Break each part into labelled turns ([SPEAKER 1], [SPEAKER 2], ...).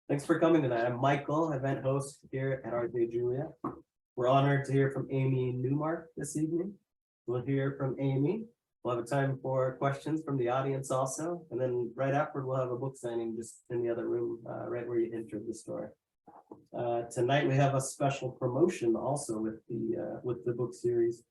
[SPEAKER 1] Thanks for coming tonight. I'm Michael, event host here at RJ Julia. We're honored to hear from Amy Newmark this evening. We'll hear from Amy. We'll have a time for questions from the audience also. And then right after, we'll have a book signing just in the other room, right where you entered the store. Tonight, we have a special promotion also with the book series.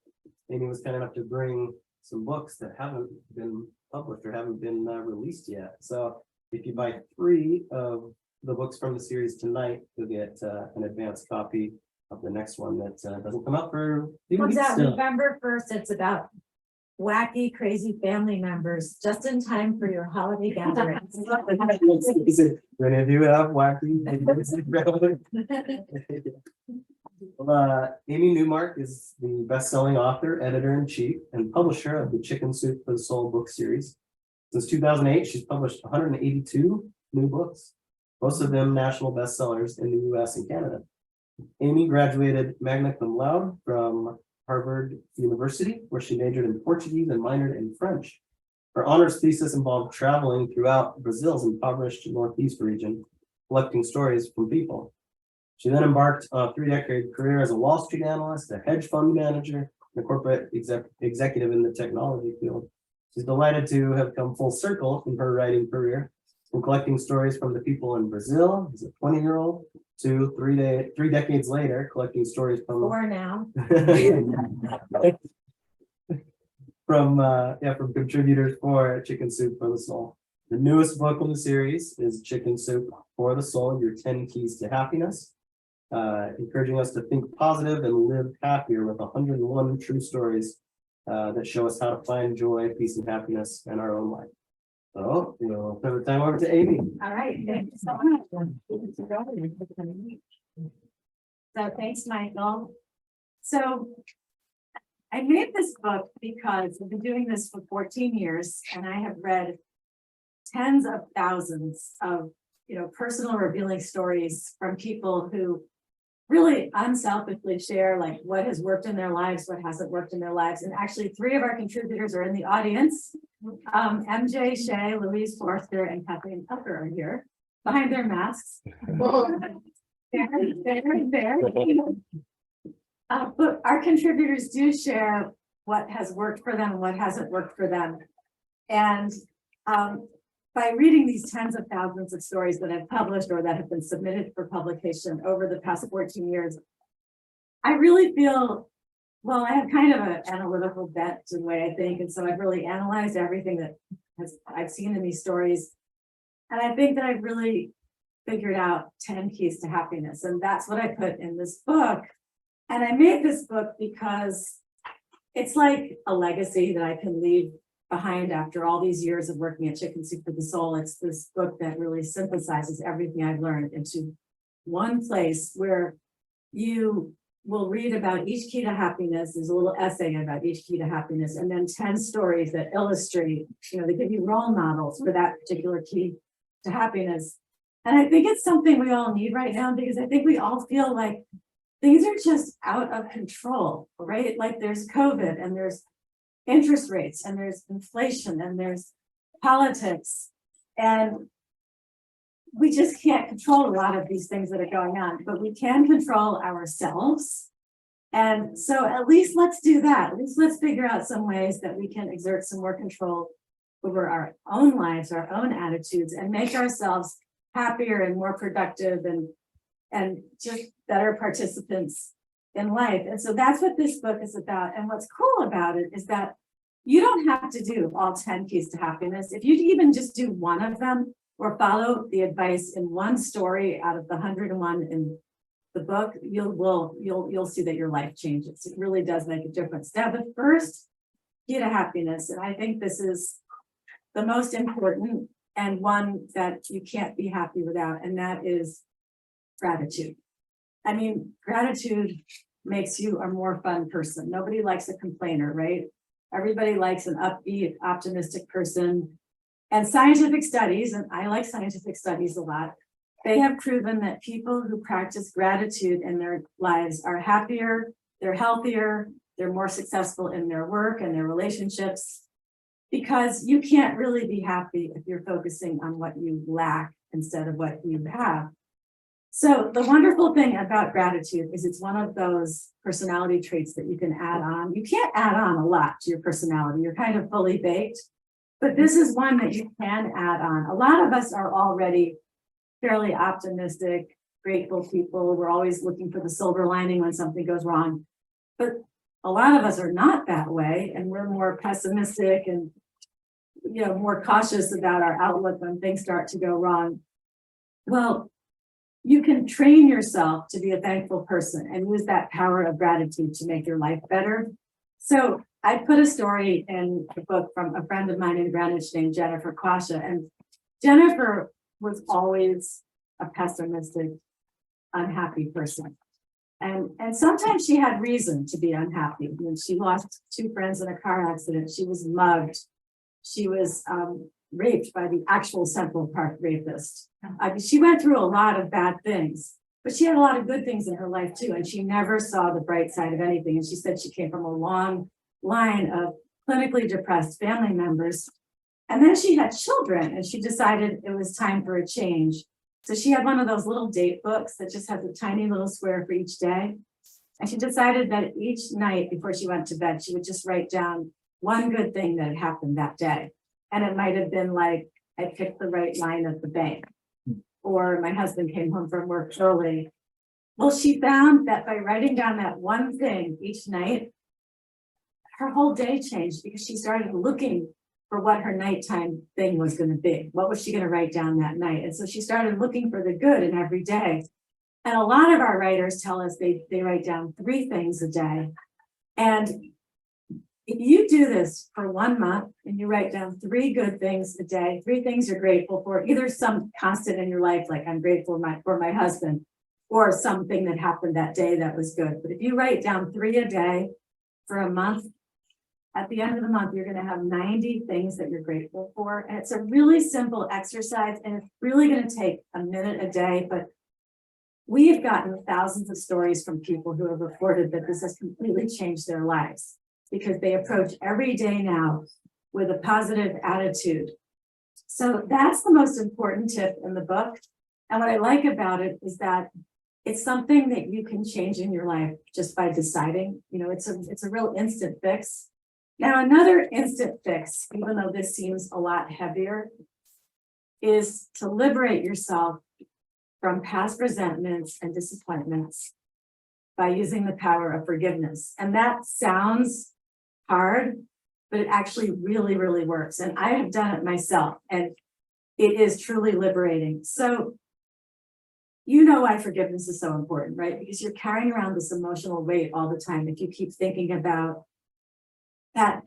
[SPEAKER 1] Amy was kind enough to bring some books that haven't been published or haven't been released yet. So if you buy 3 of the books from the series tonight, you'll get an advanced copy of the next one that doesn't come out for a few
[SPEAKER 2] Comes
[SPEAKER 1] weeks
[SPEAKER 2] out
[SPEAKER 1] still.
[SPEAKER 2] November 1st. It's about wacky, crazy family members, just in time for your holiday gatherings.
[SPEAKER 1] Do any of you have wacky? Amy Newmark is the best-selling author, editor-in-chief, and publisher of the Chicken Soup for the Soul book series. Since 2008, she's published 182 new books, most of them national bestsellers in the US and Canada. Amy graduated magna cum laude from Harvard University, where she majored in Portuguese and minored in French. Her honors thesis involved traveling throughout Brazil's impoverished Northeast region, collecting stories from people. She then embarked on a 3-decade career as a Wall Street analyst, a hedge fund manager, and a corporate executive in the technology field. She's delighted to have come full circle in her writing career, from collecting stories from the people in Brazil as a 20-year-old to 3 decades later, collecting stories from
[SPEAKER 2] 4 now.
[SPEAKER 1] from contributors for Chicken Soup for the Soul. The newest book in the series is Chicken Soup for the Soul, Your 10 Keys to Happiness, encouraging us to think positive and live happier with 101 true stories that show us how to find joy, peace, and happiness in our own life. So we'll turn the time over to Amy.
[SPEAKER 2] All right, thank you so much. So thanks, Michael. So I made this book because I've been doing this for 14 years, and I have read tens of thousands of personal revealing stories from people who really unselfishly share like what has worked in their lives, what hasn't worked in their lives. And actually 3 of our contributors are in the audience. MJ, Shay, Louise Forster, and Kathleen Tucker are here behind their masks. There. But our contributors do share what has worked for them and what hasn't worked for them. And by reading these tens of thousands of stories that I've published or that have been submitted for publication over the past 14 years, I really feel, well, I have kind of an analytical bent to the way I think. And so I've really analyzed everything that I've seen in these stories. And I think that I've really figured out 10 keys to happiness. And that's what I put in this book. And I made this book because it's like a legacy that I can leave behind after all these years of working at Chicken Soup for the Soul. It's this book that really synthesizes everything I've learned into one place where you will read about each key to happiness. There's a little essay about each key to happiness, and then 10 stories that illustrate, they give you role models for that particular key to happiness. And I think it's something we all need right now, because I think we all feel like things are just out of control, right? Like there's COVID, and there's interest rates, and there's inflation, and there's politics, and we just can't control a lot of these things that are going on, but we can control ourselves. And so at least let's do that. At least let's figure out some ways that we can exert some more control over our own lives, our own attitudes, and make ourselves happier and more productive and just better participants in life. And so that's what this book is about. And what's cool about it is that you don't have to do all 10 keys to happiness. If you even just do one of them, or follow the advice in one story out of the 101 in the book, you'll see that your life changes. It really does make a difference. Now, the first key to happiness, and I think this is the most important and one that you can't be happy without, and that is gratitude. I mean, gratitude makes you a more fun person. Nobody likes a complainer, right? Everybody likes an upbeat, optimistic person. And scientific studies, and I like scientific studies a lot, they have proven that people who practice gratitude in their lives are happier, they're healthier, they're more successful in their work and their relationships, because you can't really be happy if you're focusing on what you lack instead of what you have. So the wonderful thing about gratitude is it's one of those personality traits that you can add on. You can't add on a lot to your personality. You're kind of fully baked, but this is one that you can add on. A lot of us are already fairly optimistic, grateful people. We're always looking for the silver lining when something goes wrong. But a lot of us are not that way, and we're more pessimistic and more cautious about our outlook when things start to go wrong. Well, you can train yourself to be a thankful person and use that power of gratitude to make your life better. So I put a story in the book from a friend of mine in Greenwich named Jennifer Quasha, and Jennifer was always a pessimistic, unhappy person. And sometimes she had reason to be unhappy. When she lost 2 friends in a car accident, she was mugged. She was raped by the actual Central Park rapist. She went through a lot of bad things, but she had a lot of good things in her life too. And she never saw the bright side of anything. And she said she came from a long line of clinically depressed family members. And then she had children and she decided it was time for a change. So she had one of those little date books that just has a tiny little square for each day. And she decided that each night before she went to bed, she would just write down one good thing that had happened that day. And it might have been like, I picked the right line at the bank, or my husband came home from work early. Well, she found that by writing down that one thing each night, her whole day changed because she started looking for what her nighttime thing was going to be. What was she going to write down that night? And so she started looking for the good in every day. And a lot of our writers tell us they write down 3 things a day. And if you do this for 1 month and you write down 3 good things a day, 3 things you're grateful for, either some constant in your life, like I'm grateful for my husband, or something that happened that day that was good. But if you write down 3 a day for a month, at the end of the month, you're going to have 90 things that you're grateful for. And it's a really simple exercise, and it's really going to take a minute a day. But we have gotten thousands of stories from people who have reported that this has completely changed their lives because they approach every day now with a positive attitude. So that's the most important tip in the book. And what I like about it is that it's something that you can change in your life just by deciding. It's a real instant fix. Now, another instant fix, even though this seems a lot heavier, is to liberate yourself from past resentments and disappointments by using the power of forgiveness. And that sounds hard, but it actually really, really works. And I have done it myself, and it is truly liberating. So you know why forgiveness is so important, right? Because you're carrying around this emotional weight all the time. If you keep thinking about that,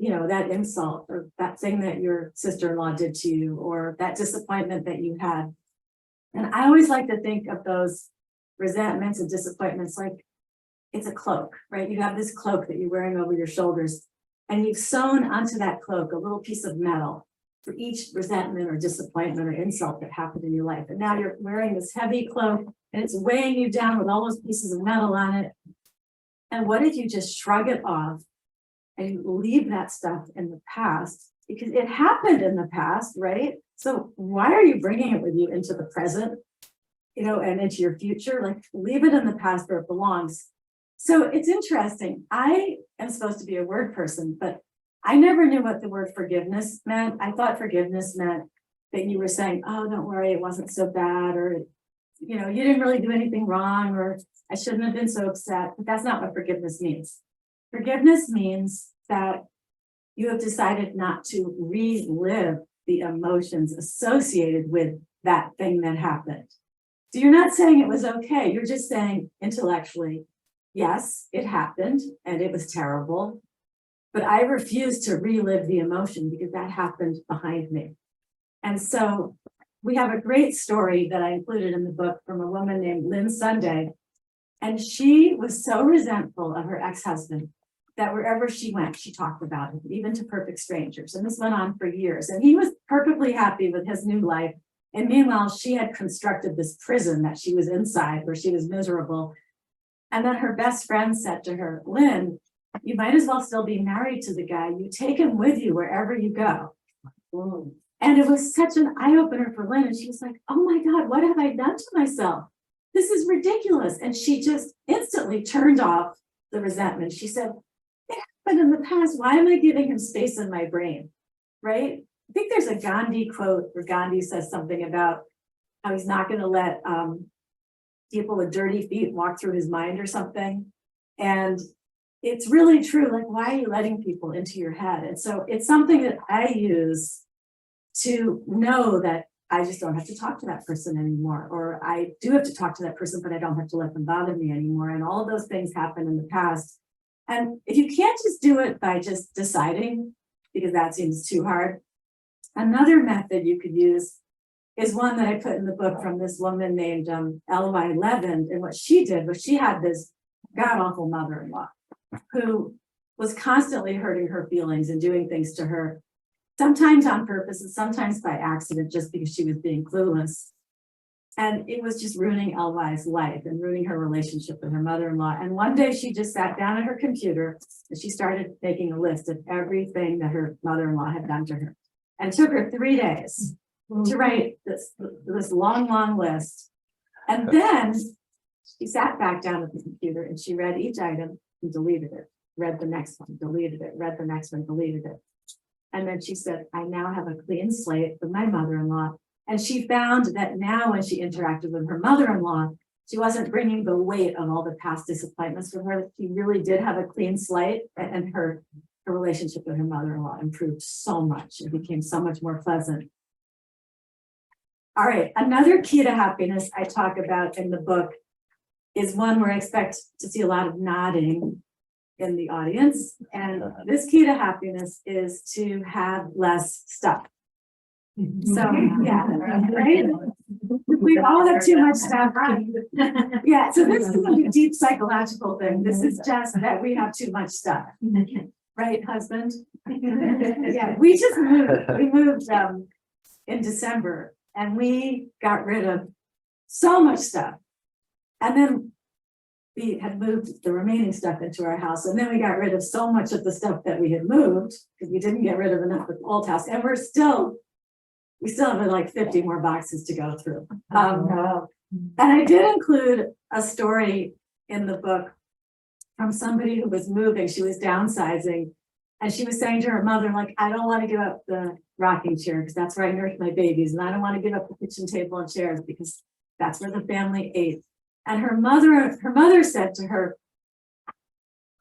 [SPEAKER 2] that insult or that thing that your sister-in-law did to you, or that disappointment that you had. And I always like to think of those resentments and disappointments like it's a cloak, right? You have this cloak that you're wearing over your shoulders, and you've sewn onto that cloak a little piece of metal for each resentment or disappointment or insult that happened in your life. And now you're wearing this heavy cloak and it's weighing you down with all those pieces of metal on it. And what if you just shrug it off and you leave that stuff in the past, because it happened in the past, right? So why are you bringing it with you into the present, and into your future? Like, leave it in the past where it belongs. So it's interesting. I am supposed to be a word person, but I never knew what the word forgiveness meant. I thought forgiveness meant that you were saying, oh, don't worry, it wasn't so bad, or, you didn't really do anything wrong, or I shouldn't have been so upset. But that's not what forgiveness means. Forgiveness means that you have decided not to relive the emotions associated with that thing that happened. So you're not saying it was okay. You're just saying intellectually, yes, it happened and it was terrible, but I refuse to relive the emotion because that happened behind me. And so we have a great story that I included in the book from a woman named Lynn Sunday. And she was so resentful of her ex-husband that wherever she went, she talked about him, even to perfect strangers. And this went on for years. And he was perfectly happy with his new life. And meanwhile, she had constructed this prison that she was inside where she was miserable. And then her best friend said to her, Lynn, you might as well still be married to the guy. You take him with you wherever you go. And it was such an eye-opener for Lynn. And she was like, oh my God, what have I done to myself? this is ridiculous. And she just instantly turned off the resentment. She said, it happened in the past. Why am I giving him space in my brain? Right? I think there's a Gandhi quote where Gandhi says something about how he's not going to let people with dirty feet walk through his mind or something. And it's really true. Like, why are you letting people into your head? And so it's something that I use to know that I just don't have to talk to that person anymore, or I do have to talk to that person, but I don't have to let them bother me anymore. And all of those things happened in the past. And if you can't just do it by just deciding, because that seems too hard, another method you could use is one that I put in the book from this woman named L.Y. Levin. And what she did was she had this god-awful mother-in-law who was constantly hurting her feelings and doing things to her, sometimes on purpose and sometimes by accident, just because she was being clueless. And it was just ruining L.Y.'s life and ruining her relationship with her mother-in-law. And one day she just sat down at her computer and she started making a list of everything that her mother-in-law had done to her. And it took her 3 days to write this long, long list. And then she sat back down at the computer and she read each item and deleted it, read the next one, deleted it, read the next one, deleted it. And then she said, I now have a clean slate with my mother-in-law. And she found that now when she interacted with her mother-in-law, she wasn't bringing the weight of all the past disappointments with her. She really did have a clean slate, and her relationship with her mother-in-law improved so much. It became so much more pleasant. All right, another key to happiness I talk about in the book is one where I expect to see a lot of nodding in the audience. And this key to happiness is to have less stuff. So, yeah, right? We all have too much stuff. Yeah, so this isn't a deep psychological thing. This is just that we have too much stuff. Right, husband? Yeah, we just moved. We moved in December and we got rid of so much stuff. And then we had moved the remaining stuff into our house. And then we got rid of so much of the stuff that we had moved because we didn't get rid of enough of the old house. And we still have like 50 more boxes to go through. And I did include a story in the book from somebody who was moving. She was downsizing. And she was saying to her mother, like, I don't want to give up the rocking chair because that's where I nurse my babies. And I don't want to give up the kitchen table and chairs because that's where the family ate. And her mother said to her,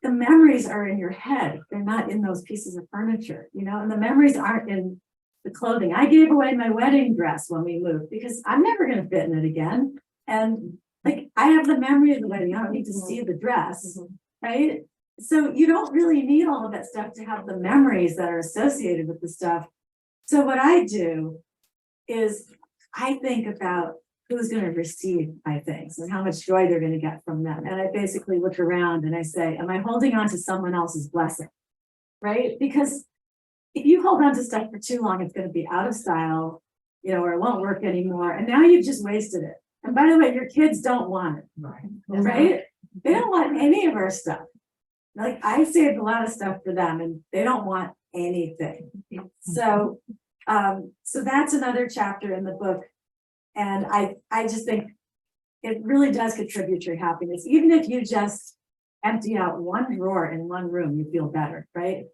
[SPEAKER 2] the memories are in your head. They're not in those pieces of furniture, and the memories aren't in the clothing. I gave away my wedding dress when we moved because I'm never going to fit in it again. And like, I have the memory of the wedding. I don't need to see the dress, right? So you don't really need all of that stuff to have the memories that are associated with the stuff. So what I do is I think about who's going to receive my things and how much joy they're going to get from them. And I basically look around and I say, am I holding on to someone else's blessing? Right? Because if you hold on to stuff for too long, it's going to be out of style, or it won't work anymore. And now you've just wasted it. And by the way, your kids don't want it, right? They don't want any of our stuff. Like, I saved a lot of stuff for them and they don't want anything. So that's another chapter in the book. And I just think it really does contribute to your happiness. Even if you just empty out one drawer in one room, you feel better, right?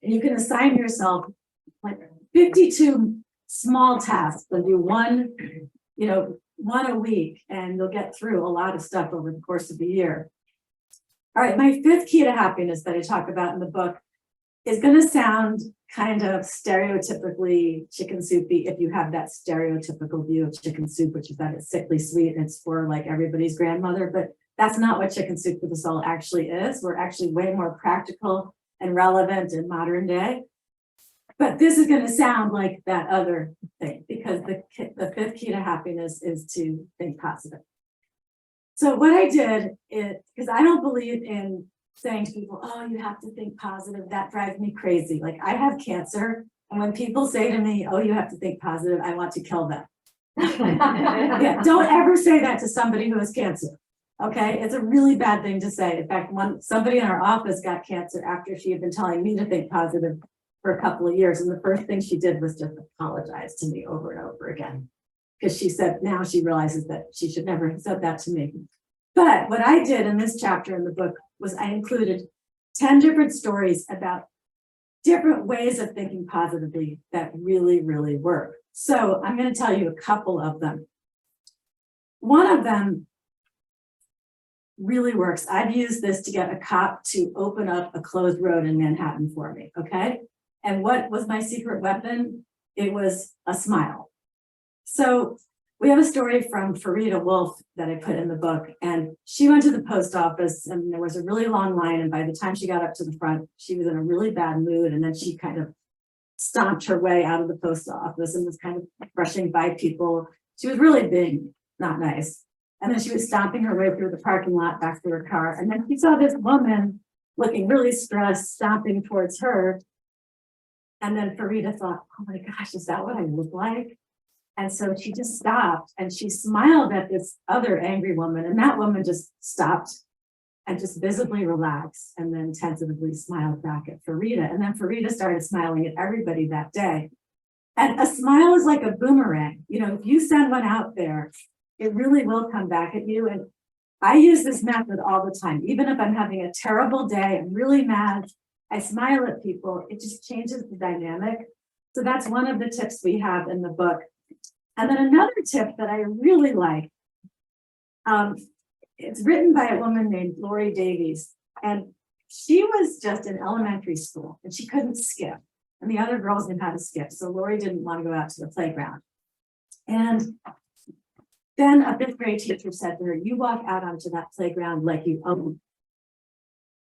[SPEAKER 2] And you can assign yourself like 52 small tasks and do one a week, and you'll get through a lot of stuff over the course of the year. All right, my fifth key to happiness that I talk about in the book is going to sound kind of stereotypically chicken soupy if you have that stereotypical view of chicken soup, which is that it's sickly sweet and it's for like everybody's grandmother, but that's not what Chicken Soup for the Soul actually is. We're actually way more practical and relevant in modern day. But this is going to sound like that other thing because the fifth key to happiness is to think positive. So what I did is, because I don't believe in saying to people, oh, you have to think positive, that drives me crazy. Like, I have cancer, and when people say to me, oh, you have to think positive, I want to kill them. Yeah, don't ever say that to somebody who has cancer. Okay, it's a really bad thing to say. In fact, somebody in our office got cancer after she had been telling me to think positive for a couple of years, and the first thing she did was just apologize to me over and over again. because she said now she realizes that she should never have said that to me. But what I did in this chapter in the book was I included 10 different stories about different ways of thinking positively that really, really work. So I'm going to tell you a couple of them. One of them really works. I've used this to get a cop to open up a closed road in Manhattan for me, okay? And what was my secret weapon? It was a smile. So we have a story from Farida Wolf that I put in the book, and she went to the post office and there was a really long line, and by the time she got up to the front, she was in a really bad mood, and then she kind of stomped her way out of the post office and was kind of brushing by people. She was really being not nice. And then she was stomping her way through the parking lot back to her car, and then she saw this woman looking really stressed, stomping towards her. And then Farida thought, oh my gosh, is that what I look like? And so she just stopped and she smiled at this other angry woman, and that woman just stopped and just visibly relaxed and then tentatively smiled back at Farida. And then Farida started smiling at everybody that day. And a smile is like a boomerang. You know, if you send one out there, it really will come back at you. And I use this method all the time. Even if I'm having a terrible day, I'm really mad, I smile at people, it just changes the dynamic. So that's one of the tips we have in the book. And then another tip that I really like, it's written by a woman named Lori Davies, and she was just in elementary school and she couldn't skip, and the other girls knew how to skip. So Lori didn't want to go out to the playground. And then a fifth grade teacher said to her, you walk out onto that playground like you own.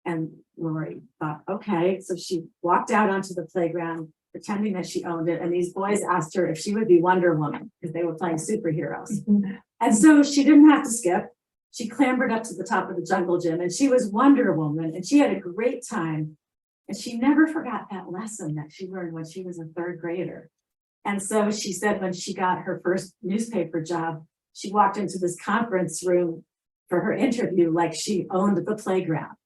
[SPEAKER 2] And Lori thought, okay. So she walked out onto the playground pretending that she owned it. And these boys asked her if she would be Wonder Woman because they were playing superheroes. And so she didn't have to skip. She clambered up to the top of the jungle gym and she was Wonder Woman, and she had a great time. And she never forgot that lesson that she learned when she was a third grader. And so she said when she got her first newspaper job, she walked into this conference room for her interview like she owned the playground.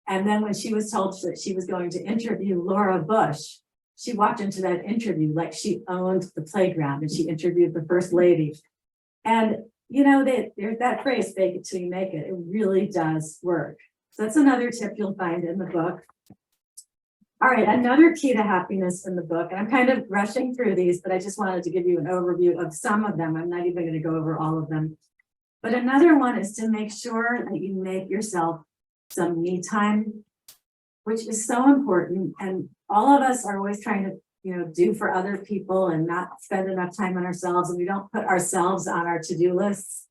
[SPEAKER 2] And then when she was told that she was going to interview Laura Bush, she walked into that interview like she owned the playground, and she interviewed the first lady. And you know, there's that phrase, fake it till you make it. It really does work. So that's another tip you'll find in the book. All right, another key to happiness in the book, and I'm kind of rushing through these, but I just wanted to give you an overview of some of them. I'm not even going to go over all of them. But another one is to make sure that you make yourself some me time, which is so important. And all of us are always trying to, you know, do for other people and not spend enough time on ourselves, and we don't put ourselves on our to-do lists.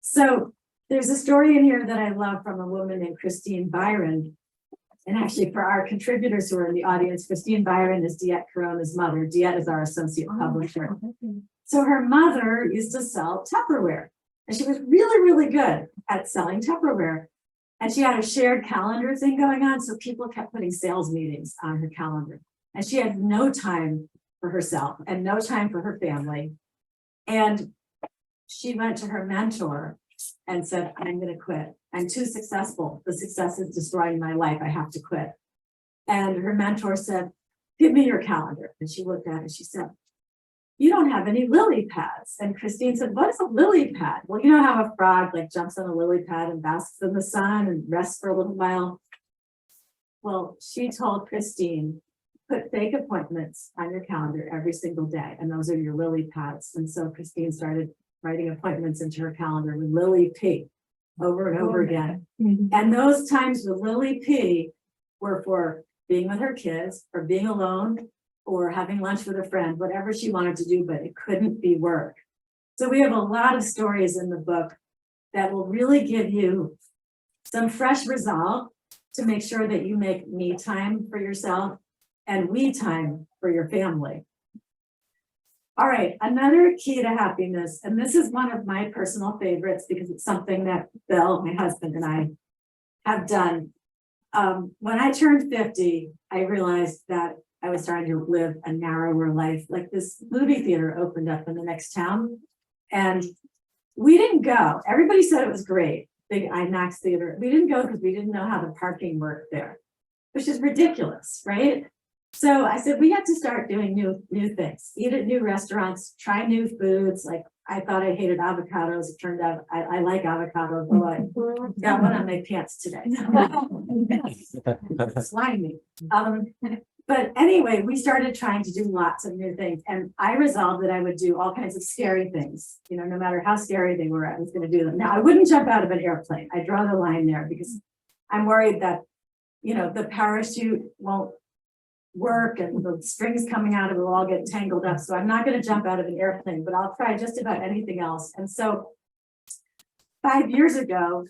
[SPEAKER 2] So there's a story in here that I love from a woman named Christine Byron. And actually, for our contributors who are in the audience, Christine Byron is Diet Corona's mother. Diet is our associate publisher. So her mother used to sell Tupperware, and she was really, really good at selling Tupperware. And she had a shared calendar thing going on, so people kept putting sales meetings on her calendar. And she had no time for herself and no time for her family. And she went to her mentor and said, I'm going to quit. I'm too successful. The success is destroying my life. I have to quit. And her mentor said, give me your calendar. And she looked at it and she said, you don't have any lily pads. And Christine said, what is a lily pad? Well, you know how a frog like jumps on a lily pad and basks in the sun and rests for a little while. Well, she told Christine, put fake appointments on your calendar every single day. And those are your lily pads. And so Christine started writing appointments into her calendar with Lily P over and over again. And those times with Lily P were for being with her kids or being alone or having lunch with a friend, whatever she wanted to do, but it couldn't be work. So we have a lot of stories in the book that will really give you some fresh resolve to make sure that you make me time for yourself and we time for your family. All right, another key to happiness, and this is one of my personal favorites because it's something that Bill, my husband, and I have done. When I turned 50, I realized that I was starting to live a narrower life. Like this movie theater opened up in the next town, and we didn't go. Everybody said it was great, big IMAX theater. We didn't go because we didn't know how the parking worked there, which is ridiculous, right? So I said, we have to start doing new things, eat at new restaurants, try new foods, like I thought I hated avocados. It turned out I like avocados. Oh, I got one on my pants today. Slimy. But anyway, we started trying to do lots of new things, and I resolved that I would do all kinds of scary things. You know, no matter how scary they were, I was going to do them. Now, I wouldn't jump out of an airplane. I draw the line there because I'm worried that, you know, the parachute won't work and the strings coming out of it will all get tangled up. So I'm not going to jump out of an airplane, but I'll try just about anything else. And so 5 years ago,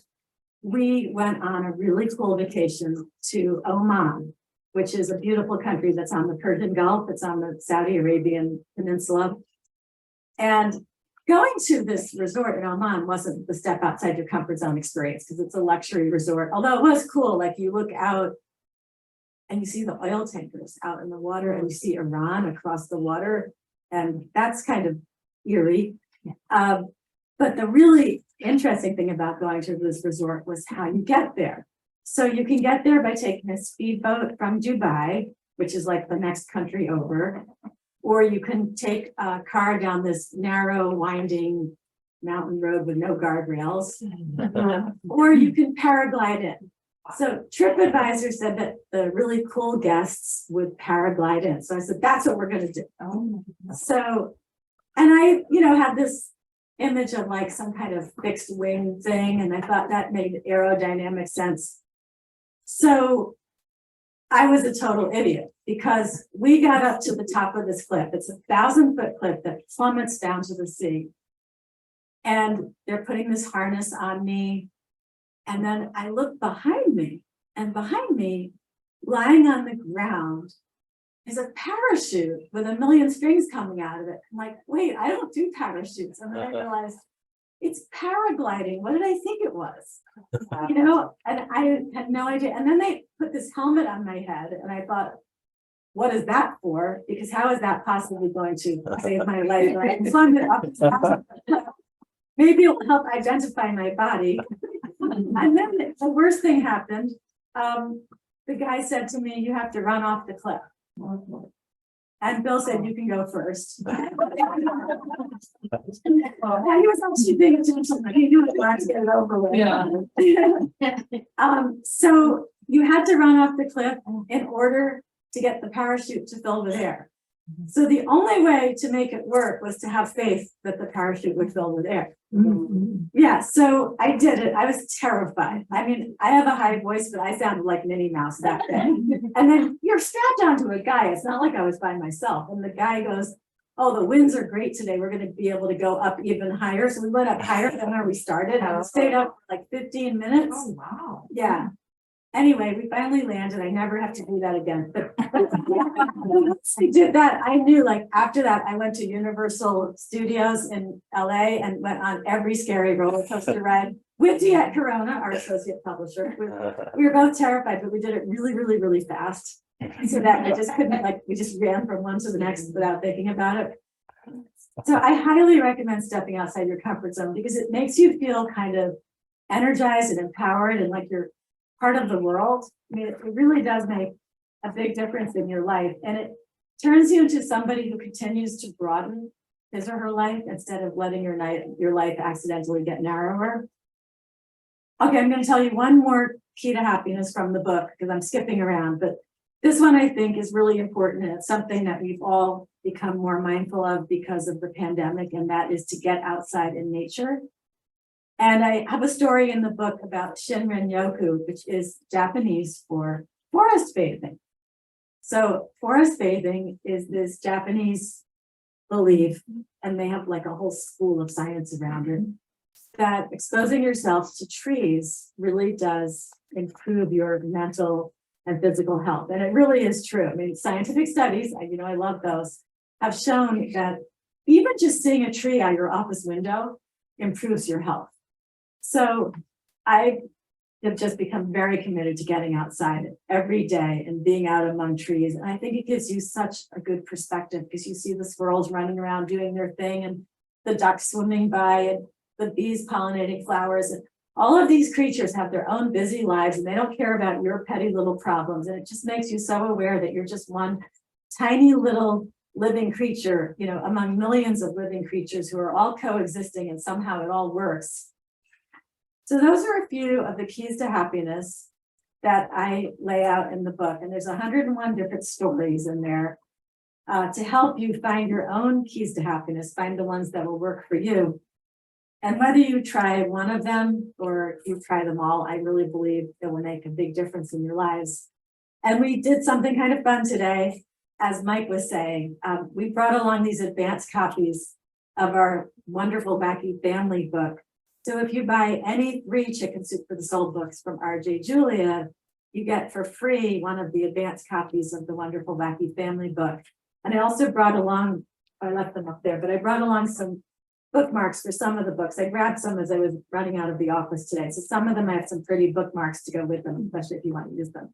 [SPEAKER 2] we went on a really cool vacation to Oman, which is a beautiful country that's on the Persian Gulf. It's on the Saudi Arabian Peninsula. And going to this resort in Oman wasn't the step outside your comfort zone experience because it's a luxury resort, although it was cool. Like you look out and you see the oil tankers out in the water and you see Iran across the water. And that's kind of eerie. But the really interesting thing about going to this resort was how you get there. So you can get there by taking a speedboat from Dubai, which is like the next country over, or you can take a car down this narrow, winding mountain road with no guardrails, or you can paraglide in. So TripAdvisor said that the really cool guests would paraglide in. So I said, that's what we're going to do. So, and I, you know, had this image of like some kind of fixed wing thing, and I thought that made aerodynamic sense. So I was a total idiot because we got up to the top of this cliff. It's 1,000-foot cliff that plummets down to the sea. And they're putting this harness on me. And then I look behind me, and behind me, lying on the ground, is a parachute with a million strings coming out of it. I'm like, wait, I don't do parachutes. And then I realized it's paragliding. What did I think it was? You know, and I had no idea. And then they put this helmet on my head, and I thought, what is that for? Because how is that possibly going to save my life? Right? So I'm maybe it will help identify my body. And then the worst thing happened. The guy said to me, you have to run off the cliff. And Bill said, you can go first. Yeah, he was actually paying attention. He knew it was to get it over with. Yeah. So you had to run off the cliff in order to get the parachute to fill with air. So the only way to make it work was to have faith that the parachute would fill with air. Yeah, so I did it. I was terrified. I mean, I have a high voice, but I sounded like Minnie Mouse that day. And then you're strapped onto a guy. It's not like I was by myself. And the guy goes, oh, the winds are great today. We're going to be able to go up even higher. So we went up higher than where we started. And we stayed up for like 15 minutes. Oh, wow. Yeah. Anyway, we finally landed. I never have to do that again. But once I did that, I knew, like, after that, I went to Universal Studios in LA and went on every scary roller coaster ride with DeEtte Corona, our associate publisher. We were both terrified, but we did it really, really, really fast. So that I just couldn't, like, we just ran from one to the next without thinking about it. So I highly recommend stepping outside your comfort zone because it makes you feel kind of energized and empowered and like you're part of the world. I mean, it really does make a big difference in your life, and it turns you into somebody who continues to broaden his or her life instead of letting your life accidentally get narrower. Okay, I'm going to tell you one more key to happiness from the book because I'm skipping around, but this one I think is really important, and it's something that we've all become more mindful of because of the pandemic, and that is to get outside in nature. And I have a story in the book about Shinrin Yoku, which is Japanese for forest bathing. So forest bathing is this Japanese belief, and they have like a whole school of science around it, that exposing yourself to trees really does improve your mental and physical health. And it really is true. I mean, scientific studies, I love those, have shown that even just seeing a tree out your office window improves your health. So I have just become very committed to getting outside every day and being out among trees. And I think it gives you such a good perspective because you see the squirrels running around doing their thing and the ducks swimming by and the bees pollinating flowers. And all of these creatures have their own busy lives and they don't care about your petty little problems. And it just makes you so aware that you're just one tiny little living creature, you know, among millions of living creatures who are all coexisting and somehow it all works. So those are a few of the keys to happiness that I lay out in the book. And there's 101 different stories in there to help you find your own keys to happiness, find the ones that will work for you. And whether you try one of them or you try them all, I really believe it will make a big difference in your lives. And we did something kind of fun today, as Mike was saying. We brought along these advanced copies of our wonderful Wacky Family book. So if you buy any 3 Chicken Soup for the Soul books from R.J. Julia, you get for free one of the advanced copies of the wonderful Wacky Family book. And I also brought along, I left them up there, but I brought along some bookmarks for some of the books. I grabbed some as I was running out of the office today. So some of them I have some pretty bookmarks to go with them, especially if you want to use them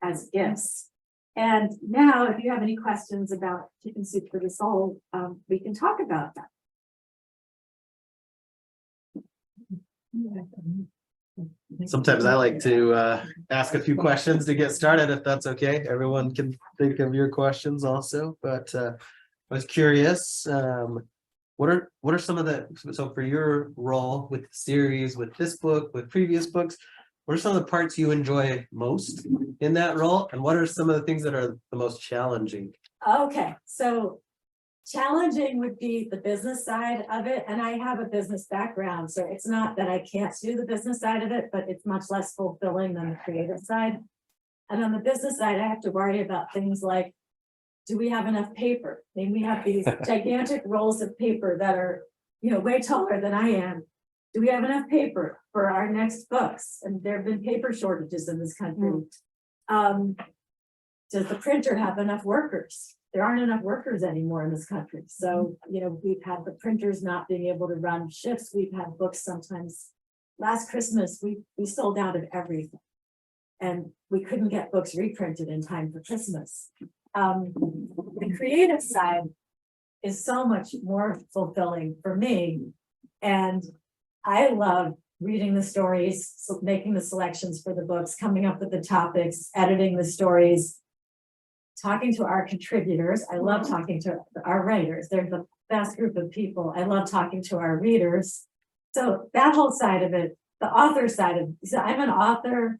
[SPEAKER 2] as gifts. And now, if you have any questions about Chicken Soup for the Soul, we can talk about that.
[SPEAKER 1] Sometimes I like to ask a few questions to get started, if that's okay. Everyone can think of your questions also, but I was curious, what are some of the, so for your role with the series, with this book, with previous books, what are some of the parts you enjoy most in that role? And what are some of the things that are the most challenging?
[SPEAKER 2] Okay, so challenging would be the business side of it. And I have a business background, so it's not that I can't do the business side of it, but it's much less fulfilling than the creative side. And on the business side, I have to worry about things like, do we have enough paper? I mean, we have these gigantic rolls of paper that are, you know, way taller than I am. Do we have enough paper for our next books? And there have been paper shortages in this country. Does the printer have enough workers? There aren't enough workers anymore in this country. So, you know, we've had the printers not being able to run shifts. We've had books sometimes. Last Christmas, we sold out of everything. And we couldn't get books reprinted in time for Christmas. The creative side is so much more fulfilling for me. And I love reading the stories, so making the selections for the books, coming up with the topics, editing the stories, talking to our contributors. I love talking to our writers. They're the best group of people. I love talking to our readers. So that whole side of it, the author side of it, so I'm an author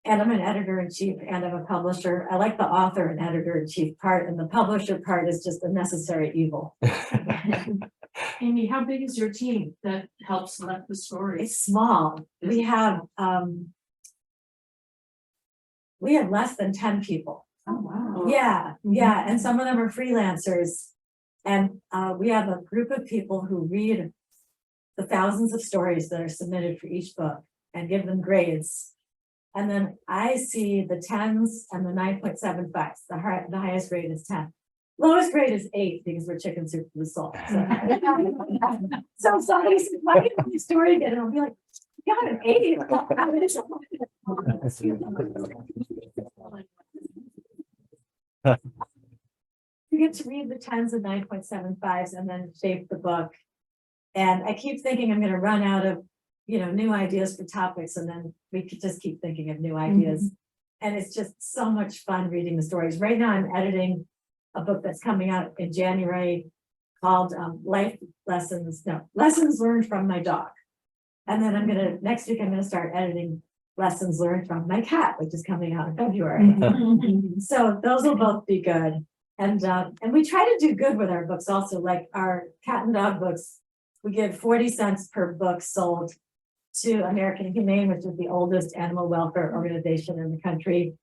[SPEAKER 2] and I'm an editor-in-chief and I'm a publisher. I like the author and editor-in-chief part, and the publisher part is just a necessary evil.
[SPEAKER 3] Amy, how big is your team that helps select the stories?
[SPEAKER 2] It's small. We have less than 10 people.
[SPEAKER 3] Oh, wow.
[SPEAKER 2] Yeah, and some of them are freelancers. And we have a group of people who read the thousands of stories that are submitted for each book and give them grades. And then I see the 10s and the 9.75s. The highest grade is 10. Lowest grade is 8 because we're Chicken Soup for the Soul. So somebody says, why did you story again? And I'll be like, you got an 8. You get to read the 10s and 9.75s and then shape the book. And I keep thinking I'm going to run out of, you know, new ideas for topics, and then we could just keep thinking of new ideas. And it's just so much fun reading the stories. Right now I'm editing a book that's coming out in January called Lessons Learned from My Dog. And then next week I'm gonna start editing Lessons Learned from My Cat, which is coming out in February. So those will both be good. And we try to do good with our books also, like our cat and dog books. We give 40 cents per book sold to American Humane, which is the oldest animal welfare organization in the country.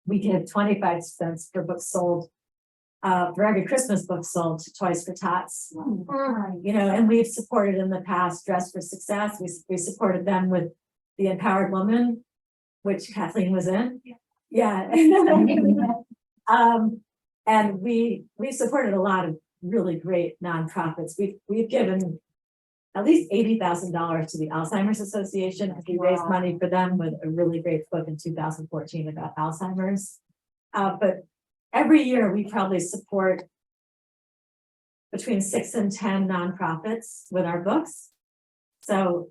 [SPEAKER 2] We give 25 cents per book sold for every Christmas book sold to Toys for Tots. You know, and we've supported in the past Dress for Success. We supported them with the Empowered Woman, which Kathleen was in. Yeah. And we supported a lot of really great nonprofits. We've given at least $80,000 to the Alzheimer's Association. We raised money for them with a really great book in 2014 about Alzheimer's. But every year we probably support between 6 and 10 nonprofits with our books. So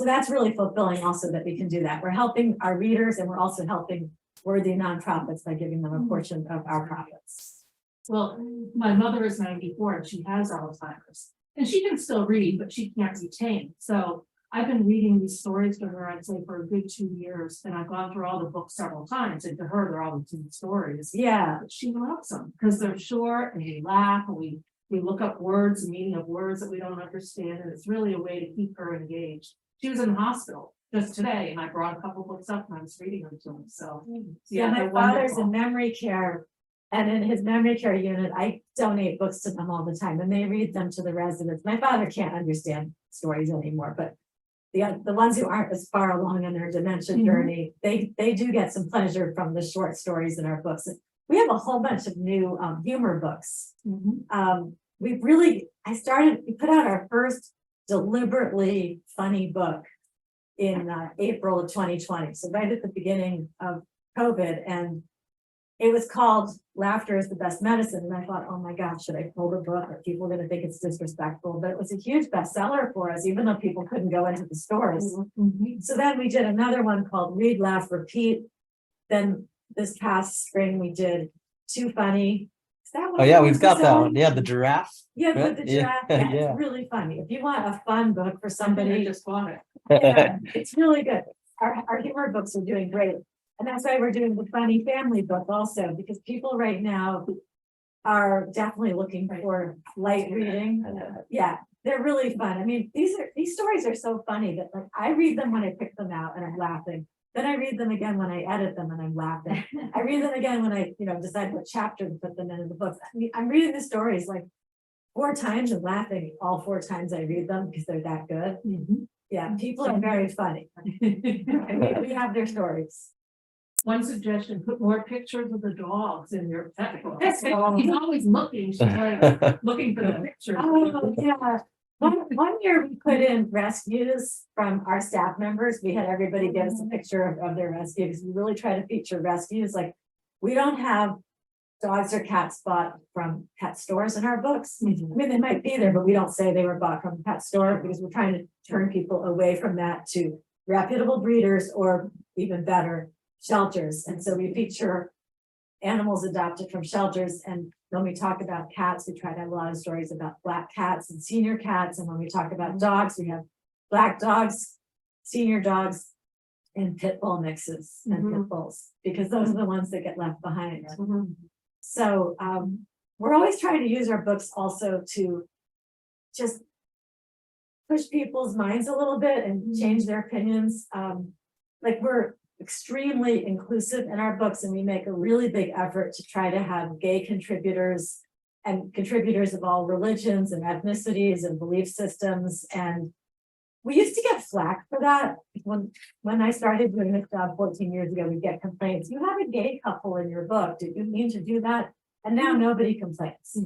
[SPEAKER 2] that's really fulfilling also that we can do that. We're helping our readers and we're also helping worthy nonprofits by giving them a portion of our profits.
[SPEAKER 3] Well, my mother is 94 and she has Alzheimer's. And she can still read, but she can't retain. So I've been reading these stories to her, I'd say, for a good 2 years. And I've gone through all the books several times. And to her, they're all the same stories.
[SPEAKER 2] Yeah,
[SPEAKER 3] But she loves them because they're short and we laugh and we look up words, the meaning of words that we don't understand. And it's really a way to keep her engaged. She was in the hospital just today and I brought a couple books up and I was reading them to her. So
[SPEAKER 2] yeah, my
[SPEAKER 3] they're
[SPEAKER 2] father's
[SPEAKER 3] wonderful.
[SPEAKER 2] in memory care. And in his memory care unit, I donate books to them all the time and they read them to the residents. My father can't understand stories anymore, but the ones who aren't as far along in their dementia journey, they do get some pleasure from the short stories in our books. We have a whole bunch of new humor books. We put out our first deliberately funny book in April of 2020. So right at the beginning of COVID, and it was called Laughter is the Best Medicine. And I thought, oh my gosh, should I pull the book? Are people going to think it's disrespectful? But it was a huge bestseller for us, even though people couldn't go into the stores. So then we did another one called Read, Laugh, Repeat. Then this past spring, we did Too Funny. Is that what
[SPEAKER 4] Oh
[SPEAKER 2] it
[SPEAKER 4] yeah,
[SPEAKER 2] was
[SPEAKER 4] we've got that
[SPEAKER 2] selling?
[SPEAKER 4] one. Yeah, the giraffe.
[SPEAKER 2] Yeah, with the
[SPEAKER 4] Yeah,
[SPEAKER 2] giraffe. Yeah,
[SPEAKER 4] yeah.
[SPEAKER 2] it's really funny. If you want a fun book for
[SPEAKER 3] I
[SPEAKER 2] somebody,
[SPEAKER 3] just bought it.
[SPEAKER 2] yeah, it's really good. Our humor books are doing great. And that's why we're doing the funny family book also, because people right now are definitely looking for light reading. Yeah, they're really fun. I mean, these stories are so funny that like I read them when I pick them out and I'm laughing. Then I read them again when I edit them and I'm laughing. I read them again when I, decide what chapter to put them in the books. I mean, I'm reading the stories like 4 times and laughing all 4 times I read them because they're that good. Yeah, people are very funny. And we have their stories.
[SPEAKER 3] One suggestion, put more pictures of the dogs in your pet book. He's always looking, she's like looking for the pictures.
[SPEAKER 2] Oh, yeah. One year we put in rescues from our staff members. We had everybody give us a picture of their rescue because we really try to feature rescues. Like we don't have dogs or cats bought from pet stores in our books. I mean, they might be there, but we don't say they were bought from a pet store because we're trying to turn people away from that to reputable breeders or even better, shelters. And so we feature animals adopted from shelters. And when we talk about cats, we try to have a lot of stories about black cats and senior cats. And when we talk about dogs, we have black dogs, senior dogs, and pit bull mixes and pit bulls, because those are the ones that get left behind. So we're always trying to use our books also to just push people's minds a little bit and change their opinions. Like we're extremely inclusive in our books, and we make a really big effort to try to have gay contributors and contributors of all religions and ethnicities and belief systems. And we used to get flack for that. When I started doing this job 14 years ago, we'd get complaints. You have a gay couple in your book. Did you mean to do that? And now nobody complains,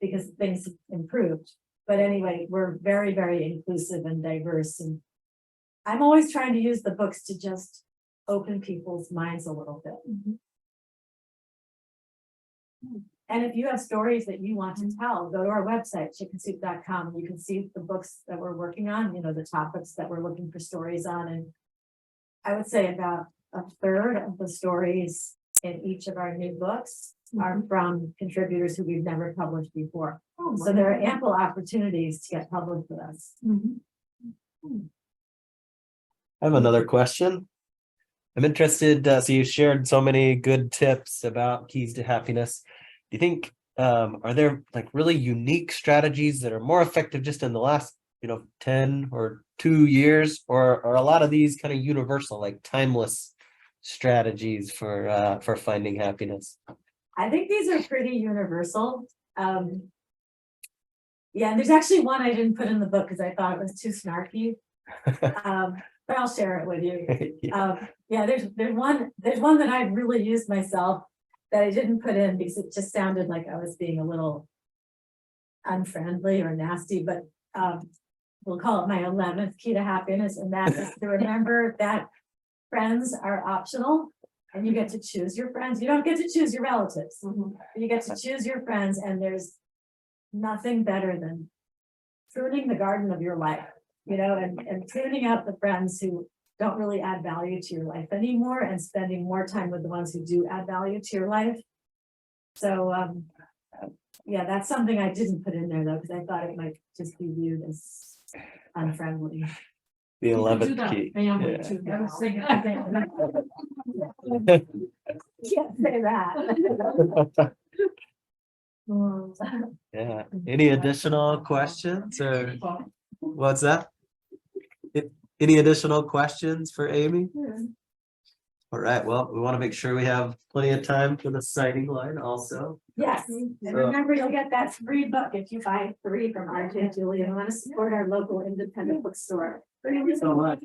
[SPEAKER 2] because things have improved. But anyway, we're very, very inclusive and diverse. And I'm always trying to use the books to just open people's minds a little bit. And if you have stories that you want to tell, go to our website, chickensoup.com. You can see the books that we're working on, the topics that we're looking for stories on. And I would say about a third of the stories in each of our new books are from contributors who we've never published before. So there are ample opportunities to get published with us.
[SPEAKER 4] I have another question. I'm interested, so you shared so many good tips about keys to happiness. Do you think, are there like really unique strategies that are more effective just in the last, 10 or 2 years, or are a lot of these kind of universal, like timeless strategies for finding happiness?
[SPEAKER 2] I think these are pretty universal. Yeah, and there's actually one I didn't put in the book because I thought it was too snarky. But I'll share it with you. Yeah, there's one that I really used myself that I didn't put in because it just sounded like I was being a little unfriendly or nasty, but we'll call it my 11th key to happiness, and that is to remember that friends are optional and you get to choose your friends. You don't get to choose your relatives. You get to choose your friends, and there's nothing better than pruning the garden of your life, and pruning out the friends who don't really add value to your life anymore and spending more time with the ones who do add value to your life. So Yeah, that's something I didn't put in there though, because I thought it might just be viewed as unfriendly.
[SPEAKER 4] The
[SPEAKER 3] You could do
[SPEAKER 4] 11th
[SPEAKER 3] that
[SPEAKER 4] key.
[SPEAKER 3] family
[SPEAKER 4] Yeah.
[SPEAKER 3] too.
[SPEAKER 2] I was
[SPEAKER 3] now.
[SPEAKER 2] thinking, can't say that.
[SPEAKER 4] Yeah. Any additional questions or what's that? Any additional questions for Amy? All right, well, we want to make sure we have plenty of time for the signing line also.
[SPEAKER 2] Yes, and remember, you'll get that free book if you buy 3 from RJ Julie and want to support our local independent bookstore.
[SPEAKER 1] Thank you so much.